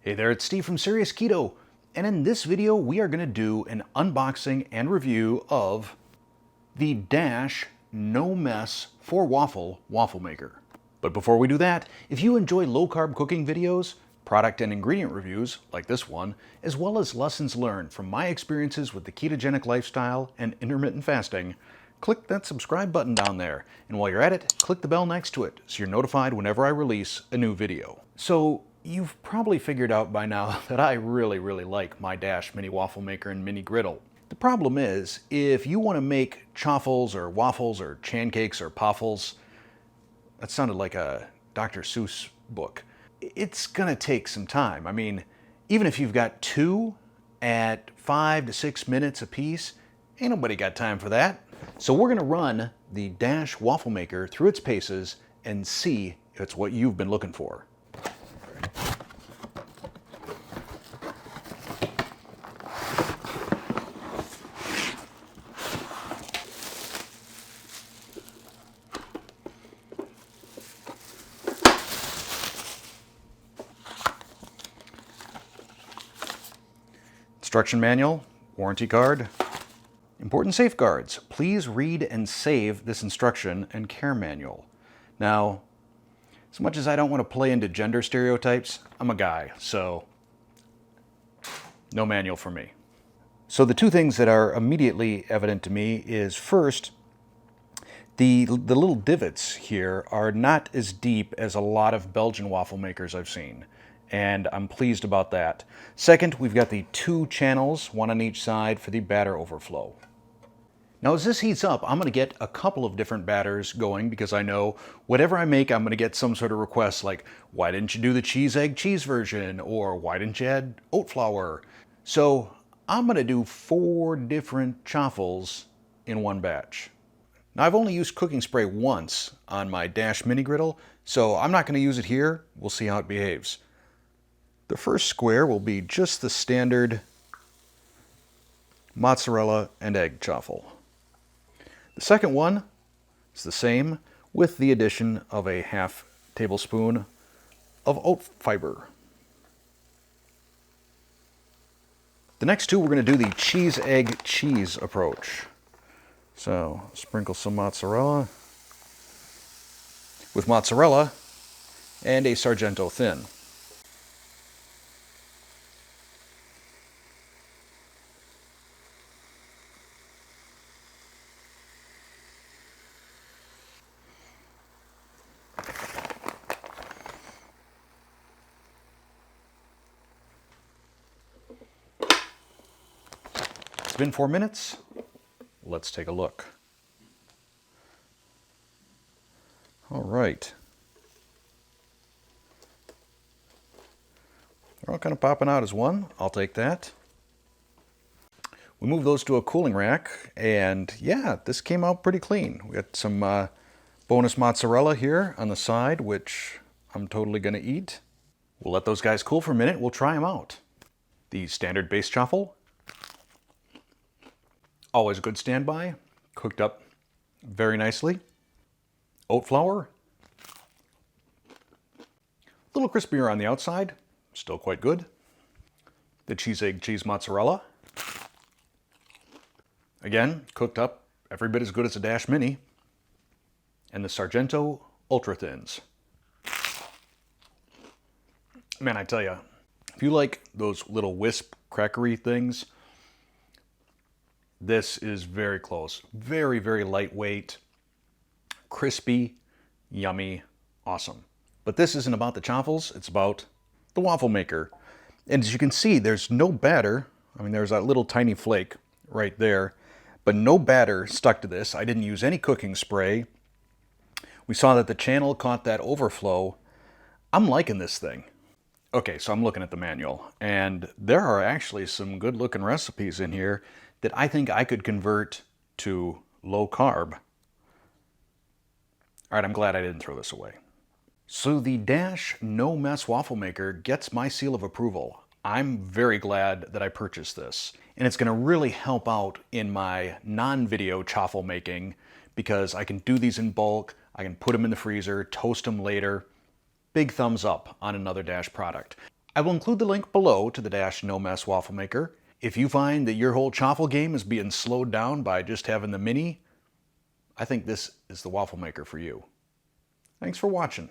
Hey there, it's Steve from Serious Keto, and in this video we are going to do an unboxing and review of the Dash No Mess 4-Waffle Waffle Maker. But before we do that, if you enjoy low-carb cooking videos, product and ingredient reviews like this one, as well as lessons learned from my experiences with the ketogenic lifestyle and intermittent fasting, click that subscribe button down there, and while you're at it, click the bell next to it so you're notified whenever I release a new video. So you've probably figured out by now that I really like my Dash Mini Waffle Maker and Mini Griddle. The problem is, if you want to make chaffles or waffles or pancakes or poffles, that sounded like a Dr. Seuss book, it's gonna take some time. I mean, even if you've got two at 5 to 6 minutes a piece, ain't nobody got time for that. So we're gonna run the Dash Waffle Maker through its paces and see if it's what you've been looking for. Instruction manual, warranty card. Important safeguards. Please read and save this instruction and care manual. Now, as much as I don't want to play into gender stereotypes, I'm a guy, so no manual for me. So the two things that are immediately evident to me is, first, the little divots here are not as deep as a lot of Belgian waffle makers I've seen, and I'm pleased about that. Second, we've got the two channels, one on each side for the batter overflow. Now as this heats up, I'm going to get a couple of different batters going because I know whatever I make, I'm going to get some sort of request like, why didn't you do the cheese egg cheese version? Or why didn't you add oat flour? So I'm going to do 4 different chaffles in one batch. Now I've only used cooking spray once on my Dash Mini Griddle, so I'm not going to use it here. We'll see how it behaves. The first square will be just the standard mozzarella and egg chaffle. The second one is the same with the addition of a half tablespoon of oat fiber. The next two, we're going to do the cheese egg cheese approach. So sprinkle some mozzarella with mozzarella and a Sargento thin. It's been 4 minutes. Let's take a look. All right. They're all kind of popping out as one. I'll take that. We move those to a cooling rack, and yeah, this came out pretty clean. We got some bonus mozzarella here on the side, which I'm totally going to eat. We'll let those guys cool for a minute. We'll try them out. The standard base chaffle. Always a good standby. Cooked up very nicely. Oat flour. A little crispier on the outside. Still quite good. The cheese egg cheese mozzarella. Again, cooked up every bit as good as a Dash Mini. And the Sargento Ultra Thins. Man, I tell you, if you like those little wisp crackery things, this is very close. Very lightweight, crispy, yummy, awesome. But this isn't about the chaffles, it's about the waffle maker. And as you can see, there's no batter. I mean, there's that little tiny flake right there, but no batter stuck to this. I didn't use any cooking spray. We saw that the channel caught that overflow. I'm liking this thing. Okay, so I'm looking at the manual, and there are actually some good looking recipes in here that I think I could convert to low carb. All right, I'm glad I didn't throw this away. So the Dash No Mess Waffle Maker gets my seal of approval. I'm very glad that I purchased this, and it's going to really help out in my non-video chaffle making because I can do these in bulk, I can put them in the freezer, toast them later. Big thumbs up on another Dash product. I will include the link below to the Dash No Mess waffle maker. If you find that your whole chaffle game is being slowed down by just having the mini, I think this is the waffle maker for you. Thanks for watching.